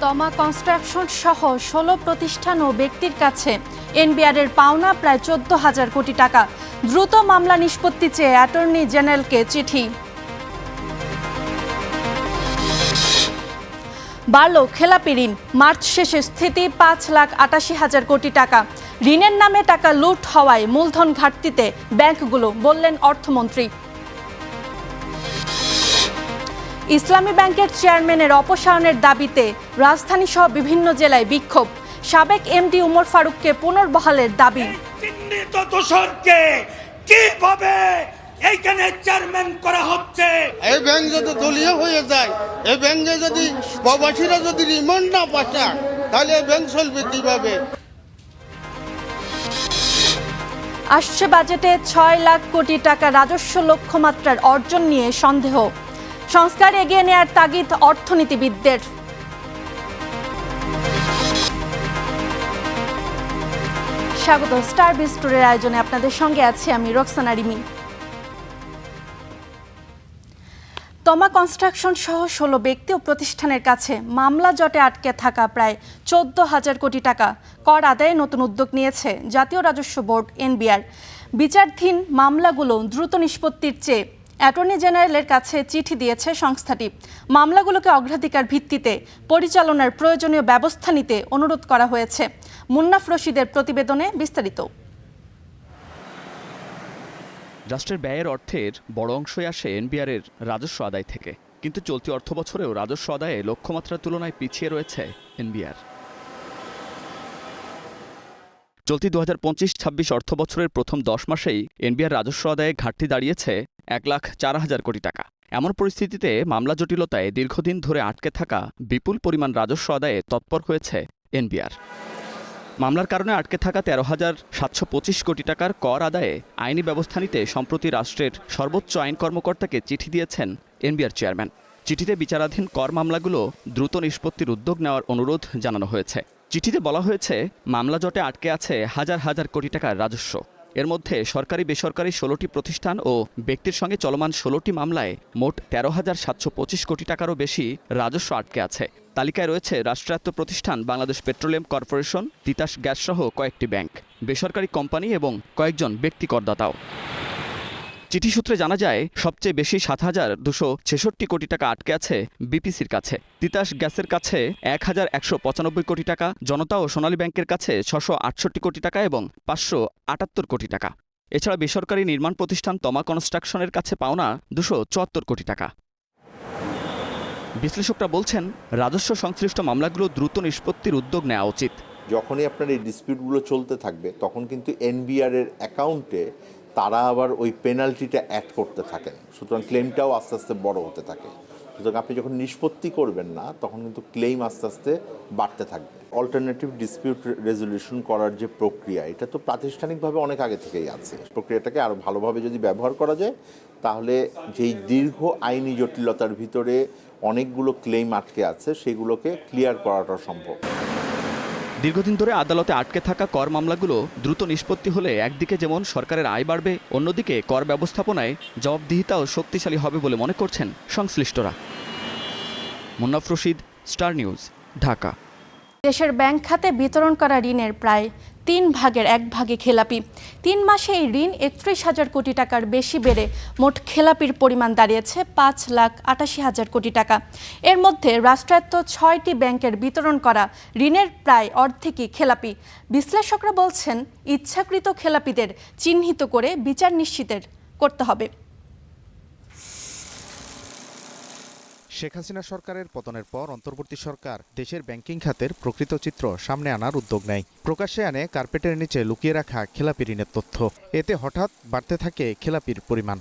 তমা কনস্ট্রাকশন সহ ১৬ প্রতিষ্ঠান ও ব্যক্তির কাছে এনবিআরের পাওনা প্রায় ১৪,০০০ কোটি টাকা। দ্রুত মামলা নিষ্পত্তি চেয়ে অ্যাটর্নি জেনারেলকে চিঠি। বাড়ল খেলাপি ঋণ, মার্চ শেষে স্থিতি ৫,৮৮,০০০ কোটি টাকা। ঋণের নামে টাকা লুট হওয়ায় মূলধন ঘাটতিতে ব্যাংকগুলো, বললেন অর্থমন্ত্রী। ইসলামী ব্যাংকের চেয়ারম্যানের অপসারণের দাবিতে রাজধানীসহ বিভিন্ন জেলায় বিক্ষোভ। সাবেক এমডি উমর ফারুককে পুনর্বহালের দাবি। চিহ্নিত দোষরকে কিভাবে এইখানে চেয়ারম্যান করা হচ্ছে? এই ব্যাংক যদি দলীয় হয়ে যায়, এই ব্যাংকে যদি প্রবাসীরা যদি রিমান্ড না পাঠায়, তাহলে এই ব্যাংক চলবে কিভাবে? আসছে বাজেটে ৬ লাখ কোটি টাকা রাজস্ব লক্ষ্যমাত্রার অর্জন নিয়ে সন্দেহ। সংস্কার এগিয়ে নেয়ার তাগিদ অর্থনীতিবিদদের। স্বাগত স্টার বিস্টোরের আয়োজনে, আপনাদের সঙ্গে আছি আমি রোকসানা রিমি। তমা কনস্ট্রাকশন সহ ১৬ ব্যক্তি ও প্রতিষ্ঠানের কাছে মামলা জটে আটকে থাকা প্রায় ১৪,০০০ কোটি টাকা কর আদায়ে নতুন উদ্যোগ নিয়েছে জাতীয় রাজস্ব বোর্ড এনবিআর। বিচারাধীন মামলাগুলো দ্রুত নিষ্পত্তির চেয়ে অ্যাটর্নি জেনারেলের কাছে চিঠি দিয়েছে সংস্থাটি। মামলাগুলোকে অগ্রাধিকার ভিত্তিতে পরিচালনার প্রয়োজনীয় ব্যবস্থা নিতে অনুরোধ করা হয়েছে। মুন্নাফ রশিদের প্রতিবেদনে বিস্তারিত। রাষ্ট্রের ব্যয়ের অর্থের বড় অংশই আসে এনবিআরের রাজস্ব আদায় থেকে, কিন্তু চলতি অর্থবছরেও রাজস্ব আদায়ে লক্ষ্যমাত্রার তুলনায় পিছিয়ে রয়েছে এনবিআর। চলতি ২০২৫-২৬ অর্থবছরের প্রথম ১০ মাসেই এনবিআর রাজস্ব আদায়ে ঘাটতি দাঁড়িয়েছে ১,০৪,০০০ কোটি টাকা। এমন পরিস্থিতিতে মামলা জটিলতায় দীর্ঘদিন ধরে আটকে থাকা বিপুল পরিমাণ রাজস্ব আদায়ে তৎপর হয়েছে এনবিআর। মামলার কারণে আটকে থাকা ১৩,৭২৫ কোটি টাকার কর আদায়ে আইনি ব্যবস্থা নিতে সম্প্রতি রাষ্ট্রের সর্বোচ্চ আইন কর্মকর্তাকে চিঠি দিয়েছেন এনবিআর চেয়ারম্যান। চিঠিতে বিচারাধীন কর মামলাগুলো দ্রুত নিষ্পত্তির উদ্যোগ নেওয়ার অনুরোধ জানানো হয়েছে। চিঠিতে বলা হয়েছে, মামলা জটে আটকে আছে হাজার হাজার কোটি টাকার রাজস্ব। এর মধ্যে সরকারি বেসরকারি ১৬টি প্রতিষ্ঠান ও ব্যক্তির সঙ্গে চলমান ১৬টি মামলায় মোট ১৩,৭২৫ কোটি টাকারও বেশি রাজস্ব আটকে আছে। তালিকায় রয়েছে রাষ্ট্রায়ত্ত প্রতিষ্ঠান Bangladesh petroleum corporation, Titas gas সহ কয়েকটি ব্যাংক, বেসরকারি কোম্পানি এবং কয়েকজন ব্যক্তি করদাতাও। চিঠি সূত্রে জানা যায়, সবচেয়ে বেশি ৭,২৬৬ কোটি টাকা আটকে আছে বিপিসির কাছে, তিতাস গ্যাসের কাছে ১,১৯৫ কোটি টাকা, জনতা ও সোনালী ব্যাংকের কাছে ৬৬৮ কোটি টাকা এবং ৫৭৮ কোটি টাকা। এছাড়া বেসরকারি নির্মাণ প্রতিষ্ঠান তমা কনস্ট্রাকশনের কাছে পাওনা ২৭৪ কোটি টাকা। বিশ্লেষকরা বলছেন, রাজস্ব সংশ্লিষ্ট মামলাগুলো দ্রুত নিষ্পত্তির উদ্যোগ নেওয়া উচিত। যখনই আপনার এই ডিসপিউটগুলো চলতে থাকবে, তখন কিন্তু এনবিআর এর অ্যাকাউন্টে তারা আবার ওই পেনাল্টিটা অ্যাড করতে থাকেন, সুতরাং ক্লেমটাও আস্তে আস্তে বড় হতে থাকে। সুতরাং আপনি যখন নিষ্পত্তি করবেন না, তখন কিন্তু ক্লেম আস্তে আস্তে বাড়তে থাকবে। অল্টারনেটিভ ডিসপিউট রেজলিউশন করার যে প্রক্রিয়া, এটা তো প্রাতিষ্ঠানিকভাবে অনেক আগে থেকেই আছে। প্রক্রিয়াটাকে আরও ভালোভাবে যদি ব্যবহার করা যায়, তাহলে যেই দীর্ঘ আইনি জটিলতার ভিতরে অনেকগুলো ক্লেম আটকে আছে, সেগুলোকে ক্লিয়ার করাটা সম্ভব। দীর্ঘদিন ধরে আদালতে আটকে থাকা কর মামলাগুলো দ্রুত নিষ্পত্তি হলে একদিকে যেমন সরকারের আয় বাড়বে, অন্যদিকে কর ব্যবস্থাপনায় জবাবদিহিতাও শক্তিশালী হবে বলে মনে করছেন সংশ্লিষ্টরা। Munnaf Rashid, star news, Dhaka. দেশের ব্যাংক খাতে বিতরণ করা ঋণের প্রায় 3 ভাগের 1 ভাগে খেলাপি। 3 মাসে এই ঋণ ৩১,০০০ কোটি টাকার বেশি বেড়ে মোট খেলাপির পরিমাণ দাঁড়িয়েছে ৫,৮৮,০০০ কোটি টাকা। এর মধ্যে রাষ্ট্রায়ত্ত ৬টি ব্যাংকের বিতরণ করা ঋণের প্রায় অর্ধেকই খেলাপি। বিশ্লেষকরা বলছেন, ইচ্ছাকৃত খেলাপিদের চিহ্নিত করে বিচার নিশ্চিত করতে হবে। শেখ হাসিনা সরকারের পতনের পর অন্তর্বর্তী সরকার দেশের ব্যাংকিং খাতের প্রকৃত চিত্র সামনে আনার উদ্যোগ নেয়। প্রকাশ্যে আনে কার্পেটের নিচে লুকিয়ে রাখা খেলাপি ঋণের তথ্য। এতে হঠাৎ বাড়তে থাকে খেলাপির পরিমাণ।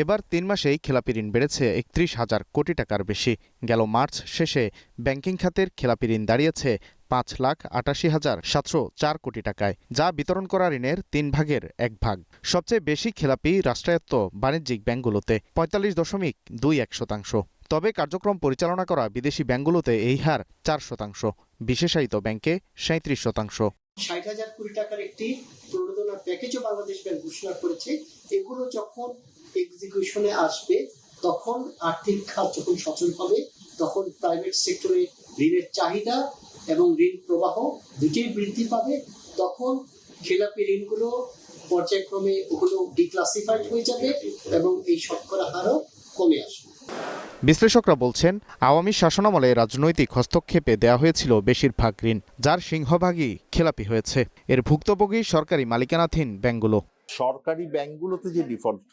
এবার 3 মাসেই খেলাপি ঋণ বেড়েছে ৩১,০০০ কোটি টাকার বেশি। গেল মার্চ শেষে ব্যাংকিং খাতের খেলাপি ঋণ দাঁড়িয়েছে ৫,৮৮,৭০৪ কোটি টাকায়, যা বিতরণ করা ঋণের 3 ভাগের 1 ভাগ। সবচেয়ে বেশি খেলাপি রাষ্ট্রায়ত্ত বাণিজ্যিক ব্যাংকগুলোতে ৪৫.21%। তবে কার্যক্রম পরিচালনা করা বিদেশি ব্যাংকগুলোতে এই হার 4%, বিশেষায়িত ব্যাংকে 37%। ৬০,০০০ কোটি টাকার একটি প্রণোদনা প্যাকেজও বাংলাদেশ ব্যাংক ঘোষণা করেছে। এগুলো যখন এক্সিকিউশনে আসবে, তখন আর্থিক খাত যখন সচল হবে, তখন প্রাইভেট সেক্টরে ঋণের চাহিদা এবং ঋণ প্রবাহ দুটোই বৃদ্ধি পাবে। তখন খেলাপি ঋণগুলো পর্যায়ক্রমে ওগুলো ডিক্লাসিফাইড হয়ে যাবে এবং এই শতকরা হারও কমে আসবে। বিশ্লেষকরা বলছেন, আওয়ামী শাসনামলে রাজনৈতিক হস্তক্ষেপে দেয়া হয়েছিল বেশিরভাগ ঋণ, যার সিংহভাগই খেলাপি হয়েছে। এর ভুক্তভোগী সরকারি মালিকানাধীন ব্যাংকগুলো। সরকারি ব্যাংকগুলোতে যে ডিফল্ট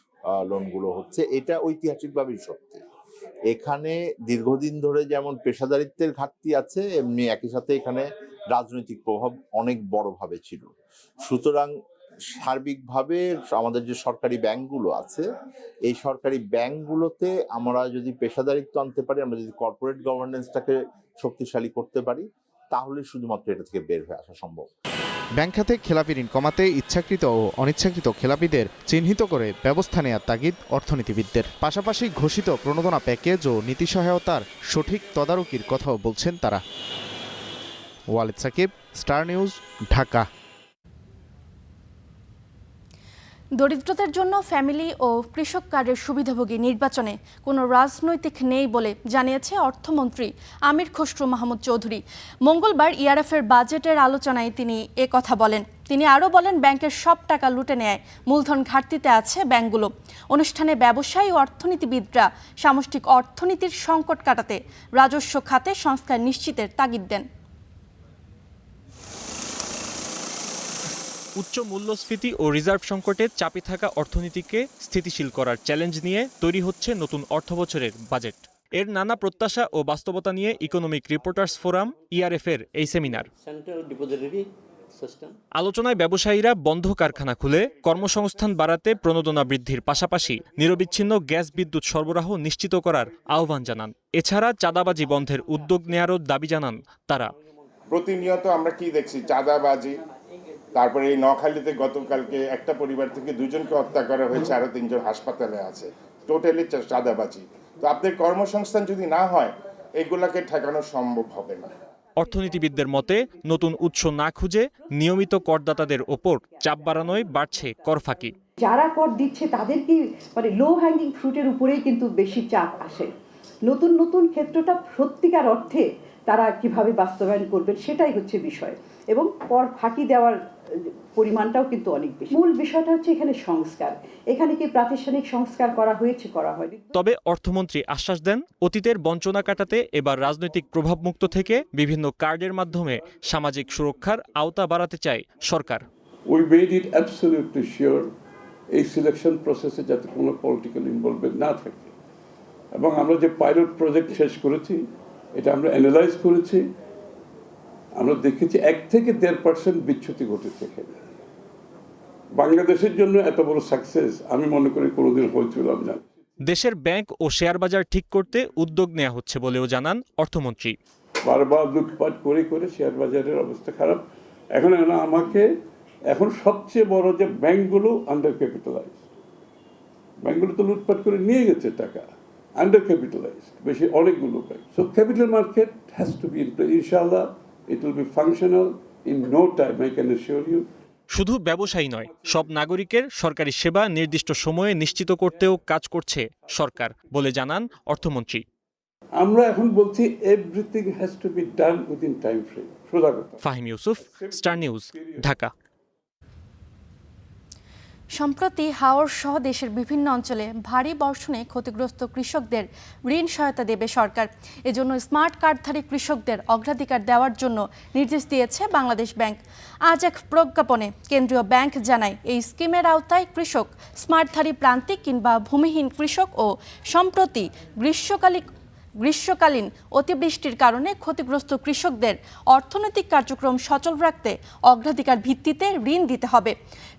লোনগুলো হচ্ছে, এটা ঐতিহাসিকভাবেই সত্যি। এখানে দীর্ঘদিন ধরে যেমন পেশাদারিত্বের ঘাটতি আছে, এমনি একই সাথে এখানে রাজনৈতিক প্রভাব অনেক বড়ভাবে ছিল। সুতরাং সার্বিকভাবে আমাদের যে সরকারি ব্যাংকগুলো আছে, এই সরকারি ব্যাংকগুলোতে আমরা যদি পেশাদারিত্ব আনতে পারি, আমরা যদি কর্পোরেট গভর্নেন্সটাকে শক্তিশালী করতে পারি, তাহলে শুধুমাত্র এটা থেকে বের হয়ে আসা সম্ভব। ব্যাংক খাতে খেলাপি ঋণ কমাতে ইচ্ছাকৃত ও অনিচ্ছাকৃত খেলাপিদের চিহ্নিত করে ব্যবস্থা নেওয়ার তাগিদ অর্থনীতিবিদদের। পাশাপাশি ঘোষিত প্রণোদনা প্যাকেজ ও নীতি সহায়তার সঠিক তদারকির কথাও বলছেন তারা। Walid Sakib, star news, Dhaka. দরিদ্রদের জন্য ফ্যামিলি ও কৃষক কার্ডের সুবিধাভোগী নির্বাচনে কোনো রাজনৈতিক নেই বলে জানিয়েছে অর্থমন্ত্রী আমির খসরু মাহমুদ চৌধুরী। মঙ্গলবার ইআরএফের বাজেটের আলোচনায় তিনি কথা বলেন। তিনি আরও বলেন, ব্যাংকের সব টাকা লুটে নেয়, মূলধন ঘাটতিতে আছে ব্যাংকগুলো। অনুষ্ঠানে ব্যবসায়ী ও অর্থনীতিবিদরা সামষ্টিক অর্থনীতির সংকট কাটাতে রাজস্ব খাতে সংস্কার নিশ্চিতের তাগিদ দেন। উচ্চ মূল্যস্ফীতি ও রিজার্ভ সংকটে চাপে থাকা অর্থনীতিকে স্থিতিশীল করার চ্যালেঞ্জ নিয়ে তৈরি হচ্ছে নতুন অর্থবছরের বাজেট। এর নানা প্রত্যাশা ও বাস্তবতা নিয়ে ইকোনমিক রিপোর্টার্স ফোরাম ইআরএফের এই সেমিনার। আলোচনায় ব্যবসায়ীরা বন্ধ কারখানা খুলে কর্মসংস্থান বাড়াতে প্রণোদনা বৃদ্ধির পাশাপাশি নিরবিচ্ছিন্ন গ্যাস বিদ্যুৎ সরবরাহ নিশ্চিত করার আহ্বান জানান। এছাড়া চাঁদাবাজি বন্ধের উদ্যোগ নেয়ারও দাবি জানান তারা। প্রতিনিয়ত আমরা কি দেখছি? চাঁদাবাজি। তারপরে এই নোয়াখালীতে গতকালকে একটা পরিবার থেকে দুজনকে হত্যা করা হয়েছে, আরো 3 জন হাসপাতালে আছে। টোটালি চাঁদাবাজি। তো আপনাদের কর্মসংস্থান যদি না হয়, এগুলাকে ঠেকানো সম্ভব হবে না। অর্থনীতিবিদদের মতে, নতুন উৎস না খুঁজে নিয়মিত করদাতাদের ওপর চাপ বাড়ানোয় বাড়ছে কর ফাঁকি। যারা কর দিচ্ছে তাদের কি লো হ্যাঙ্গিং ফ্রুটের উপরেই কিন্তু বেশি চাপ আসে। নতুন নতুন ক্ষেত্রটা সত্যিকার অর্থে তারা কিভাবে বাস্তবায়ন করবেন সেটাই হচ্ছে বিষয়, এবং কর ফাঁকি দেওয়ার পরিমাণটাও কিন্তু অনেক বেশি। মূল বিষয়টা হচ্ছে এখানে সংস্কার। এখানে কি প্রাতিষ্ঠানিক সংস্কার করা হয়েছে, করা হয়নি। তবে অর্থমন্ত্রী আশ্বাস দেন, অতীতের বঞ্চনা কাটাতে এবার রাজনৈতিক প্রভাবমুক্ত থেকে বিভিন্ন কার্ডের মাধ্যমে সামাজিক সুরক্ষার আওতা বাড়াতে চায় সরকার। We made it absolutely sure এই সিলেকশন প্রসেসে যাতে কোনো পলিটিক্যাল ইনভলভমেন্ট না থাকে, এবং আমরা যে পাইলট প্রজেক্ট শেষ করেছি এটা আমরা অ্যানালাইজ করেছি। আমরা দেখেছি 1 থেকে 1.5% বিচ্যুতি ঘটেছে এখানে। বাংলাদেশের জন্য এত বড় সাকসেস আমি মনে করি কোনোদিন হয়েছিল না। দেশের ব্যাংক ও শেয়ার বাজার ঠিক করতে উদ্যোগ নেওয়া হচ্ছে বলেও জানান অর্থমন্ত্রী। বারবার লুটপাট করে করে শেয়ার বাজারের অবস্থা খারাপ। এখন সবচেয়ে বড় যে ব্যাংকগুলো আন্ডার ক্যাপিটালাইজ, ব্যাংকগুলো তো লুটপাট করে নিয়ে গেছে টাকা, আন্ডার ক্যাপিটালাইজ বেশি অনেকগুলো bank. So capital market has to be in place. ইনশাআল্লাহ it will be functional in no time, I can assure you. শুধু ব্যবসায়ী নয়, সব নাগরিকের সরকারি সেবা নির্দিষ্ট সময়ে নিশ্চিত করতেও কাজ করছে সরকার বলে জানান অর্থমন্ত্রী। আমরা এখন বলছি everything has to be done within time frame. Fahim Yusuf, star news, Dhaka. সম্প্রতি হাওর সহ দেশের বিভিন্ন অঞ্চলে ভারী বর্ষণে ক্ষতিগ্রস্ত কৃষকদের ঋণ সহায়তা দেবে সরকার। এজন্য স্মার্ট কার্ডধারী কৃষকদের অগ্রাধিকার দেওয়ার জন্য নির্দেশ দিয়েছে বাংলাদেশ ব্যাংক। আজ এক প্রজ্ঞাপনে কেন্দ্রীয় ব্যাংক জানায়, এই স্কিমের আওতায় কৃষক, স্মার্টধারী প্রান্তিক কিংবা ভূমিহীন কৃষক ও সম্প্রতি গ্রীষ্মকালীন অতিবৃষ্টির কারণে ক্ষতিগ্রস্ত কৃষকদের অর্থনৈতিক কার্যক্রম সচল রাখতে অগ্রাধিকার ভিত্তিতে ঋণ দিতে হবে।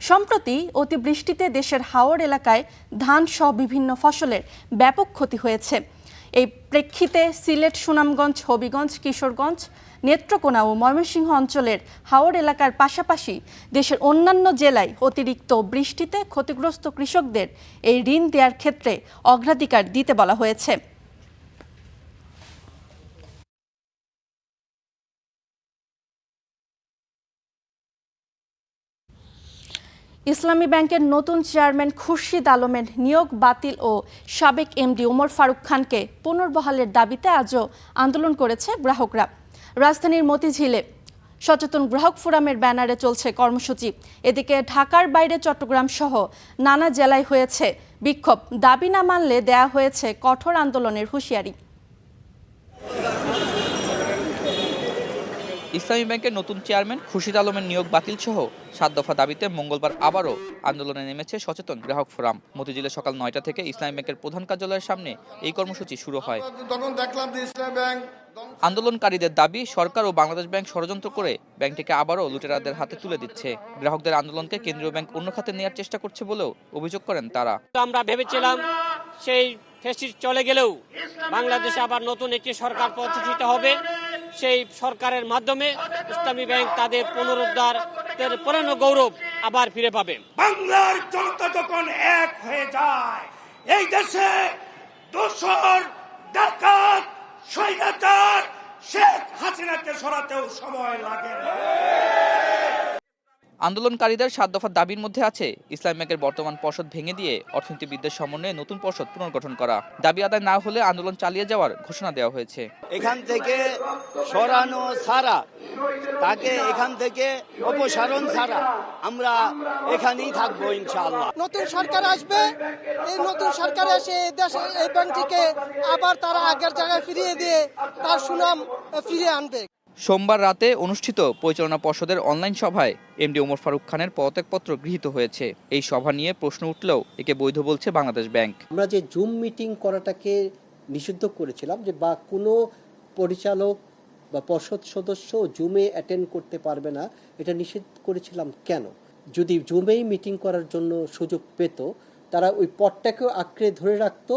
সম্প্রতি অতিবৃষ্টিতে দেশের হাওর এলাকায় ধান সহ বিভিন্ন ফসলের ব্যাপক ক্ষতি হয়েছে। এই প্রেক্ষিতে সিলেট, সুনামগঞ্জ, হবিগঞ্জ, কিশোরগঞ্জ, নেত্রকোনা ও ময়মনসিংহ অঞ্চলের হাওর এলাকার পাশাপাশি দেশের অন্যান্য জেলায় অতিরিক্ত বৃষ্টিতে ক্ষতিগ্রস্ত কৃষকদের এই ঋণ দেওয়ার ক্ষেত্রে অগ্রাধিকার দিতে বলা হয়েছে। ইসলামী ব্যাংকের নতুন চেয়ারম্যান খুরশিদ আলমের নিয়োগ বাতিল ও সাবেক এমডি ওমর ফারুক খানকে পুনর্বহালের দাবিতে আজও আন্দোলন করেছে গ্রাহকরা। রাজধানীর মতিঝিলে সচেতন গ্রাহক ফোরামের ব্যানারে চলছে কর্মসূচি। এদিকে ঢাকার বাইরে চট্টগ্রাম সহ নানা জেলায় হয়েছে বিক্ষোভ। দাবি না মানলে দেয়া হয়েছে কঠোর আন্দোলনের হুঁশিয়ারি। ইসলামী ব্যাংকের নতুন চেয়ারম্যান খুরশিদ আলমের নিয়োগ বাতিল সহ 7 দফা দাবিতে মঙ্গলবার আবারও আন্দোলনে নেমেছে সচেতন গ্রাহক ফোরাম। মতিঝিলে সকাল 9টা থেকে ইসলামী ব্যাংকের প্রধান কার্যালয়ের সামনে এই কর্মসূচি শুরু হয়। আন্দোলনকারীদের দাবি, সরকার ও বাংলাদেশ ব্যাংক ষড়যন্ত্র করে ব্যাংকটিকে আবারও লুটেরাদের হাতে তুলে দিচ্ছে। গ্রাহকদের আন্দোলনকে কেন্দ্রীয় ব্যাংক অন্য খাতে নেওয়ার চেষ্টা করছে বলেও অভিযোগ করেন তারা। আমরা ভেবেছিলাম সেই ফ্যাসিস্ট চলে গেলেও বাংলাদেশে আবার নতুন একটি সরকার প্রতিষ্ঠিত হবে। সেই সরকারের মাধ্যমে ইসলামী ব্যাংক তাদের পুনরুদ্ধারের পুরনো গৌরব আবার ফিরে পাবে। বাংলার জনতা যখন এক হয়ে যায়, এই দেশে দোসর, ডাকাত, স্বৈরাচার শেখ হাসিনাকে সরাতেও সময় লাগে না। আন্দোলনকারীদের 7 দফার দাবির মধ্যে আছে ইসলামী ব্যাংকের বর্তমান পর্ষদ ভেঙে দিয়ে অর্থনীতিবিদদের সমন্বয়ে নতুন পর্ষদ পুনর্গঠন করা। দাবি আদায় না হলে আন্দোলন চালিয়ে যাওয়ার ঘোষণা দেওয়া হয়েছে। এখান থেকে সরানো ছাড়া, তাকে এখান থেকে অপসারণ ছাড়া আমরা এখানেই থাকবো ইনশাআল্লাহ। নতুন সরকার আসবে, এই নতুন সরকার এসে এই দেশে এই ব্যাংকটিকে আবার তারা আগের জায়গায় ফিরিয়ে দিয়ে তার সুনাম ফিরিয়ে আনবে। সোমবার রাতে অনুষ্ঠিত পরিচালনা পর্ষদের অনলাইন সভায় এমডি ওমর ফারুক খানের পদত্যাগপত্র গৃহীত হয়েছে। এই সভা নিয়ে প্রশ্ন উঠলেও একে বৈধ বলছে বাংলাদেশ ব্যাংক। আমরা যে জুম মিটিং করাটাকে নিষিদ্ধ করেছিলাম, যে বা কোনো পরিচালক বা পর্ষদ সদস্য জুমে অ্যাটেন্ড করতে পারবে না, এটা নিষেধ করেছিলাম কেন? যদি জুমেই মিটিং করার জন্য সুযোগ পেত, তারা ওই পদটাকেও আঁকড়ে ধরে রাখতো।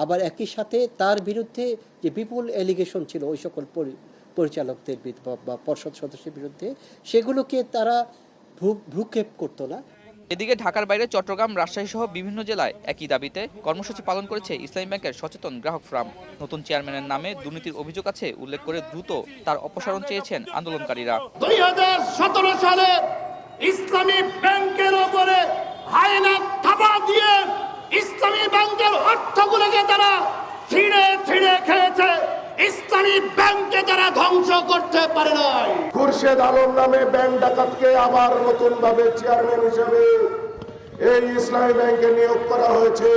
আবার একই সাথে তার বিরুদ্ধে যে বিপুল অ্যালিগেশন ছিল ওই সকল পরিচালকদের বা পর্ষদ সদস্যের বিরুদ্ধে, সেগুলোকে তারা ভ্রুক্ষেপ করতো না। এদিকে ঢাকার বাইরে চট্টগ্রাম, রাজশাহী সহ বিভিন্ন জেলায় একই দাবিতে কর্মসূচি পালন করেছে ইসলামী ব্যাংকের সচেতন গ্রাহক ফোরাম। নতুন চেয়ারম্যানের নামে দুর্নীতির অভিযোগ আছে উল্লেখ করে দ্রুত তার অপসারণ চেয়েছেন আন্দোলনকারীরা। 2017 সালে ইসলামী ব্যাংকের উপরে হায়না থাবা দিয়ে ইসলামী ব্যাংকের অর্থগুলোকে তারা ছিঁড়ে ছিঁড়ে খেয়েছে। ইসলামী ব্যাংকে তারা ধ্বংস করতে পারে নাই। খুরশেদ আলম নামে ব্যাংক ডাকাতকে আবার নতুন ভাবে চেয়ারম্যান হিসেবে এই ইসলামী ব্যাংকে নিয়োগ করা হয়েছে।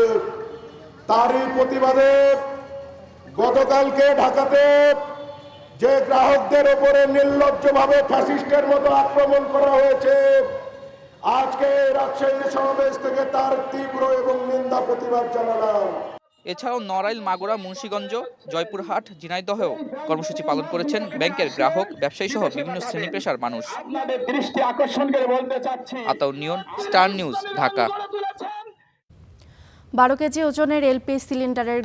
তারই প্রতিবাদে গতকালকে ঢাকাতে যে গ্রাহকদের উপরে নির্লজ্জভাবে ফ্যাসিস্টের মতো আক্রমণ করা হয়েছে, আজকে রাজশাহী সমাবেশ থেকে তার তীব্র এবং নিন্দা প্রতিবাদ জানালাম। এছাড়াও নড়াইল, মাগুরা, মুন্সিগঞ্জ, জয়পুরহাট, ঝিনাইদহেও কর্মসূচি পালন করেছেন ব্যাংকের গ্রাহক, ব্যবসায়ী সহ বিভিন্ন শ্রেণী পেশার মানুষ। Ataur Niyon, star news, Dhaka. 12 কেজি ওজনের এলপি সিলিন্ডারের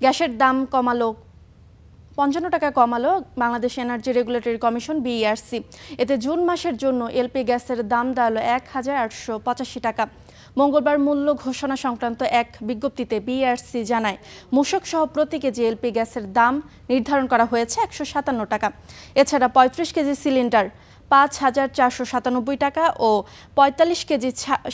গ্যাসের দাম কমালো 55 টাকা কমালো Bangladesh energy regulatory commission BERC। এতে জুন মাসের জন্য এলপি গ্যাসের দাম দাঁড়ালো 1885 টাকা। মঙ্গলবার মূল্য ঘোষণা সংক্রান্ত এক বিজ্ঞপ্তিতে BERC জানায়, মূসক সহ প্রতি কেজি এলপি গ্যাসের দাম নির্ধারণ করা হয়েছে 157 টাকা। এছাড়া 35 কেজি সিলিন্ডার 5497 টাকা ও 45 কেজি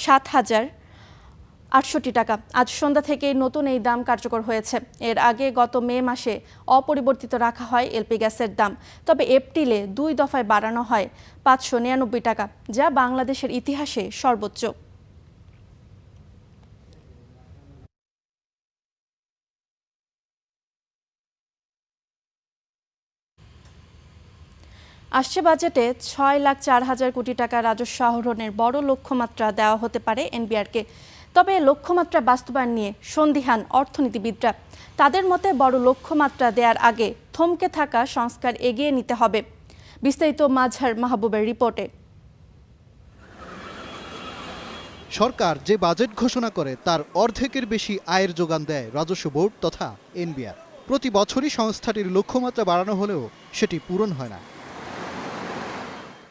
7068 টাকা। আজ সন্ধ্যা থেকে নতুন এই দাম কার্যকর হয়েছে। এর আগে গত মে মাসে অপরিবর্তিত রাখা হয় এলপি গ্যাসের দাম। তবে এপ্রিলে 2 দফায় বাড়ানো হয় 599 টাকা, যা বাংলাদেশের ইতিহাসে সর্বোচ্চ। আসছে বাজেটে 6,04,000 কোটি টাকা রাজস্ব আহরণের বড় লক্ষ্যমাত্রা দেওয়া হতে পারে এনবিআরকে। তবে লক্ষ্যমাত্রা বাস্তবায়ন নিয়ে সন্দিহান অর্থনীতিবিদরা। তাদের মতে বড় লক্ষ্যমাত্রা দেওয়ার আগে থমকে থাকা সংস্কার এগিয়ে নিতে হবে। বিস্তারিত মাজহার মাহবুবের রিপোর্টে। সরকার যে বাজেট ঘোষণা করে তার অর্ধেকের বেশি আয়ের যোগান দেয় রাজস্ব বোর্ড তথা এনবিআর। প্রতি বছরই সংস্থাটির লক্ষ্যমাত্রা বাড়ানো হলেও সেটি পূরণ হয় না।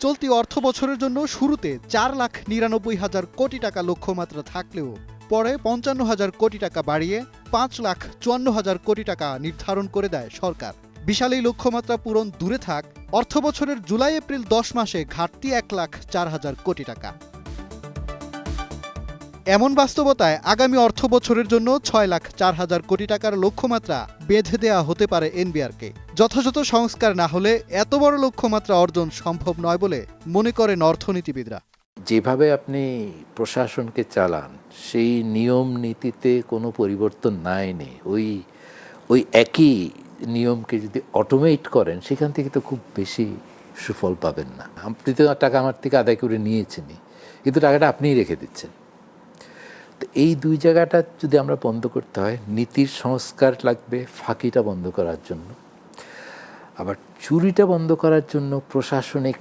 চলতি অর্থ বছরের জন্য শুরুতে 4,99,000 কোটি টাকা লক্ষ্যমাত্রা থাকলেও পরে 55,000 কোটি টাকা বাড়িয়ে 5,54,000 কোটি টাকা নির্ধারণ করে দেয় সরকার। বিশাল এই লক্ষ্যমাত্রা পূরণ দূরে থাক, অর্থ বছরের জুলাই-এপ্রিল 10 মাসে ঘাটতি 1,04,000 কোটি টাকা। এমন বাস্তবতায় আগামী অর্থ বছরের জন্য 6,04,000 কোটি টাকার লক্ষ্যমাত্রা বেঁধে দেয়া হতে পারে এনবিআরকে। যথাযথ সংস্কার না হলে এত বড় লক্ষ্যমাত্রা অর্জন সম্ভব নয় বলে মনে করেন অর্থনীতিবিদরা। যেভাবে আপনি প্রশাসনকে চালান সেই নিয়ম নীতিতে কোনো পরিবর্তন না এনে ওই একই নিয়মকে যদি অটোমেট করেন সেখান থেকে তো খুব বেশি সুফল পাবেন না। আপনি তো টাকা আমার থেকে আদায় করে নিয়েছেনই, কিন্তু টাকাটা আপনিই রেখে দিচ্ছেন। তো এই দুই জায়গাটা যদি আমরা বন্ধ করতে হয়, নীতির সংস্কার লাগবে ফাঁকিটা বন্ধ করার জন্য, আবার চুরিটা বন্ধ করার জন্য প্রশাসনিক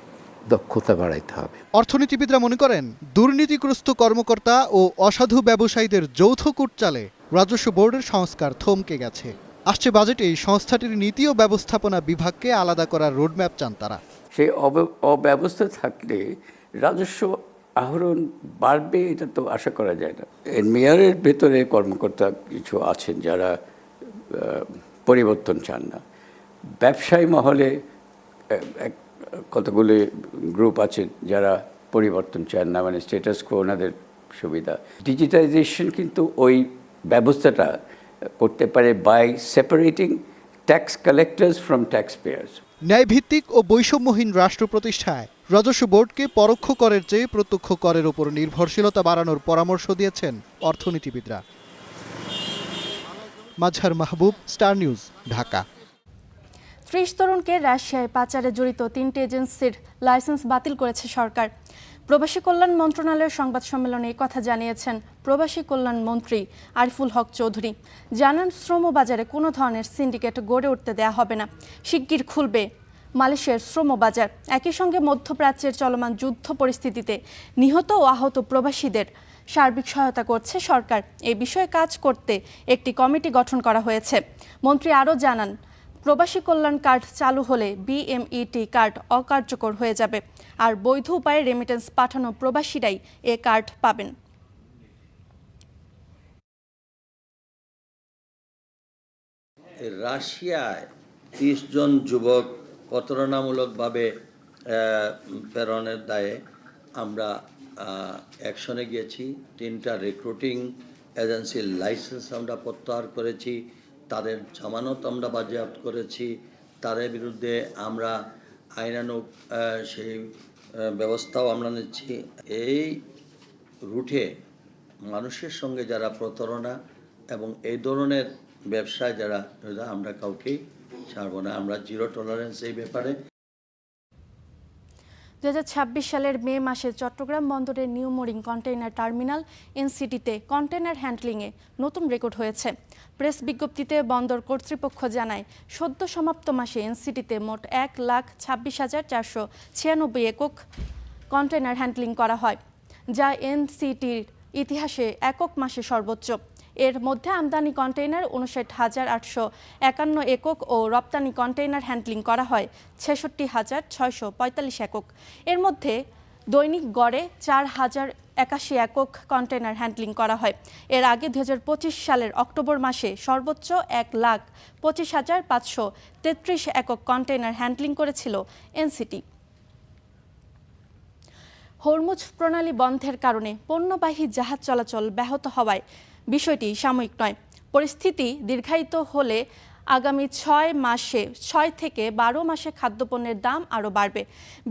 দক্ষতা বাড়াইতে হবে। অর্থনীতিবিদরা মনে করেন দুর্নীতিগ্রস্ত কর্মকর্তা ও অসাধু ব্যবসায়ীদের যৌথ কূটচালে রাজস্ব বোর্ডের সংস্কার থমকে গেছে। আসছে বাজেটে এই সংস্থাটির নীতি ও ব্যবস্থাপনা বিভাগকে আলাদা করার রোডম্যাপ চান তারা। সেই অব্যবস্থা থাকলে রাজস্ব আহরণ বাড়বে এটা তো আশা করা যায় না। মেয়রের ভেতরে কর্মকর্তা কিছু আছেন যারা পরিবর্তন চান না। ব্যবসায়ী মহলে কতগুলি গ্রুপ আছে যারা পরিবর্তন চান না, মানে স্ট্যাটাস কো ওনাদের সুবিধা। ডিজিটাইজেশন কিন্তু ওই ব্যবস্থাটা করতে পারে by separating tax collectors from taxpayers. ন্যায়ভিত্তিক ও বৈষম্যহীন রাষ্ট্র প্রতিষ্ঠায় রাজস্ব বোর্ডকে পরোক্ষ করের চেয়ে প্রত্যক্ষ করের উপর নির্ভরশীলতা বাড়ানোর পরামর্শ দিয়েছেন অর্থনীতিবিদরা। মাজহার মাহবুব, স্টার নিউজ, ঢাকা। 30 তরুণকে রাশিয়ায় পাচারে জড়িত 3টি এজেন্সির লাইসেন্স বাতিল করেছে সরকার। প্রবাসী কল্যাণ মন্ত্রণালয়ের সংবাদ সম্মেলনে এই কথা জানিয়েছেন প্রবাসী কল্যাণ মন্ত্রী আরিফুল হক চৌধুরী। জানান, শ্রমবাজারে কোনো ধরনের সিন্ডিকেট গড়ে উঠতে দেয়া হবে না। শিগগির খুলবে মালয়েশিয়ার শ্রমবাজার। একই সঙ্গে মধ্যপ্রাচ্যের চলমান যুদ্ধ পরিস্থিতিতে নিহত ও আহত প্রবাসীদের সার্বিক সহায়তা করছে সরকার। এই বিষয়ে কাজ করতে একটি কমিটি গঠন করা হয়েছে। মন্ত্রী আরও জানান, প্রবাসী কল্যাণ কার্ড চালু হলে বিএমইটি কার্ড অকার্যকর হয়ে যাবে, আর বৈধ উপায়ে রেমিটেন্স পাঠানো প্রবাসীরাই এ কার্ড পাবেন। রাশিয়ায় 30 জন যুবক প্রতারণামূলকভাবে প্রেরণের দায়ে আমরা অ্যাকশনে গিয়েছি। 3টা রিক্রুটিং এজেন্সির লাইসেন্স আমরা প্রত্যাহার করেছি, তাদের জামানত আমরা বাজেয়াপ্ত করেছি, তাদের বিরুদ্ধে আমরা আইনানুগ সেই ব্যবস্থাও আমরা নিচ্ছি। এই রুটে মানুষের সঙ্গে যারা প্রতারণা এবং এই ধরনের ব্যবসায় যারা, আমরা কাউকেই ছাড়ব না। আমরা জিরো টলারেন্স এই ব্যাপারে। 2026 সালের মে মাসে চট্টগ্রাম বন্দরের নিউ মোরিং কন্টেইনার টার্মিনাল এনসিটিতে কন্টেইনার হ্যান্ডলিংয়ে নতুন রেকর্ড হয়েছে। প্রেস বিজ্ঞপ্তিতে বন্দর কর্তৃপক্ষ জানায়, সদ্য সমাপ্ত মাসে এনসিটিতে মোট 1,26,496 একক কন্টেইনার হ্যান্ডলিং করা হয়, যা এনসিটির ইতিহাসে একক মাসে সর্বোচ্চ। এর মধ্যে আমদানি কন্টেইনার 59,851 একক ও রপ্তানি কন্টেইনার হ্যান্ডলিং করা হয় 66,645 একক। এর মধ্যে দৈনিক গড়ে 4,081 একক কন্টেইনার হ্যান্ডলিং করা হয়। এর আগে 2025 সালের অক্টোবর মাসে সর্বোচ্চ 1,25,533 একক কন্টেইনার হ্যান্ডলিং করেছিল এনসিটি। হরমুজ প্রণালী বন্ধের কারণে পণ্যবাহী জাহাজ চলাচল ব্যাহত হওয়ায় বিষয়টি সাময়িক নয়। পরিস্থিতি দীর্ঘায়িত হলে আগামী 6 থেকে 12 মাসে খাদ্যপণ্যের দাম আরও বাড়বে।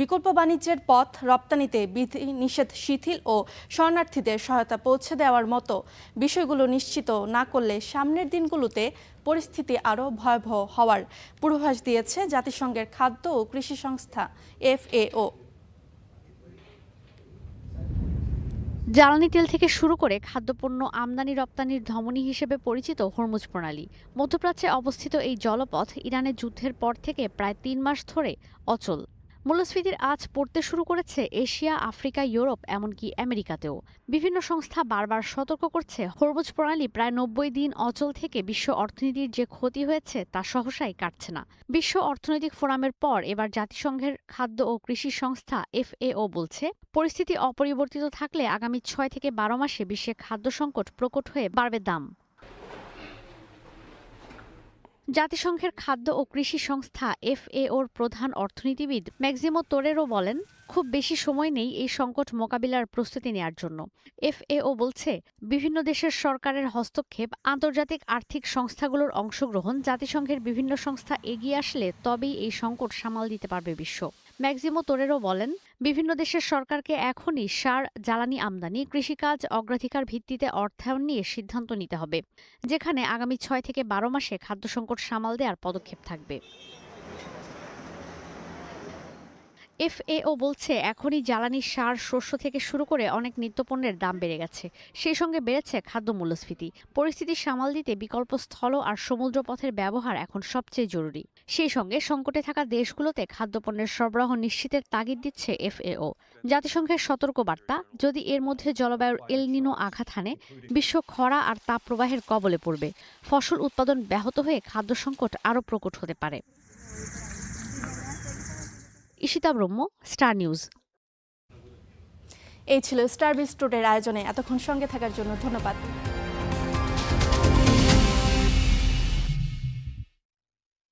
বিকল্প বাণিজ্যের পথ, রপ্তানিতে বিধি নিষেধ শিথিল ও শরণার্থীদের সহায়তা পৌঁছে দেওয়ার মতো বিষয়গুলো নিশ্চিত না করলে সামনের দিনগুলোতে পরিস্থিতি আরও ভয়াবহ হওয়ার পূর্বাভাস দিয়েছে জাতিসংঘের খাদ্য ও কৃষি সংস্থা FAO। জ্বালানি তেল থেকে শুরু করে খাদ্যপণ্য আমদানি রপ্তানির ধমনী হিসেবে পরিচিত হরমুজ প্রণালী। মধ্যপ্রাচ্যে অবস্থিত এই জলপথ ইরানের যুদ্ধের পর থেকে প্রায় 3 মাস ধরে অচল। মূল্যস্ফীতির আঁচ পড়তে শুরু করেছে এশিয়া, আফ্রিকা, ইউরোপ, এমনকি আমেরিকাতেও। বিভিন্ন সংস্থা বারবার সতর্ক করছে, হরমুজ প্রণালী প্রায় 90 দিন অচল থেকে বিশ্ব অর্থনীতির যে ক্ষতি হয়েছে তা সহসাই কাটছে না। বিশ্ব অর্থনৈতিক ফোরামের পর এবার জাতিসংঘের খাদ্য ও কৃষি সংস্থা FAO বলছে, পরিস্থিতি অপরিবর্তিত থাকলে আগামী 6 থেকে 12 মাসে বিশ্বে খাদ্য সংকট প্রকট হয়ে বাড়বে দাম। জাতিসংঘের খাদ্য ও কৃষি সংস্থা FAOর প্রধান অর্থনীতিবিদ ম্যাক্সিমো তোরেরো বলেন, খুব বেশি সময় নেই এই সংকট মোকাবিলার প্রস্তুতি নেওয়ার জন্য। FAO বলছে, বিভিন্ন দেশের সরকারের হস্তক্ষেপ, আন্তর্জাতিক আর্থিক সংস্থাগুলোর অংশগ্রহণ, জাতিসংঘের বিভিন্ন সংস্থা এগিয়ে আসলে তবেই এই সংকট সামাল দিতে পারবে বিশ্ব। ম্যাক্সিমো তোরেরো বলেন, বিভিন্ন দেশের সরকারকে এখনই সার, জ্বালানি আমদানি, কৃষিকাজ অগ্রাধিকার ভিত্তিতে অর্থায়ন নিয়ে সিদ্ধান্ত নিতে হবে, যেখানে আগামী 6 থেকে 12 মাসে খাদ্য সংকট সামাল দেওয়ার পদক্ষেপ থাকবে। FAO বলছে, এখনই জ্বালানি, সার, শস্য থেকে শুরু করে অনেক নিত্যপণ্যের দাম বেড়ে গেছে। সেই সঙ্গে বেড়েছে খাদ্য মূল্যস্ফীতি। পরিস্থিতি সামাল দিতে বিকল্প স্থল আর সমুদ্র পথের ব্যবহার এখন সবচেয়ে জরুরি। সেই সঙ্গে সংকটে থাকা দেশগুলোতে খাদ্যপণ্যের সরবরাহ নিশ্চিতের তাগিদ দিচ্ছে FAO। জাতিসংঘের সতর্কবার্তা, যদি এর মধ্যে জলবায়ুর এল নিনো আঘাত হানে, বিশ্ব খরা আর তাপপ্রবাহের কবলে পড়বে। ফসল উৎপাদন ব্যাহত হয়ে খাদ্য সংকট আরও প্রকট হতে পারে। ঈশিতা ব্রহ্ম, স্টার নিউজ। এই ছিল স্টার বিজ টুডের আয়োজনে। এতক্ষণ সঙ্গে থাকার জন্য ধন্যবাদ।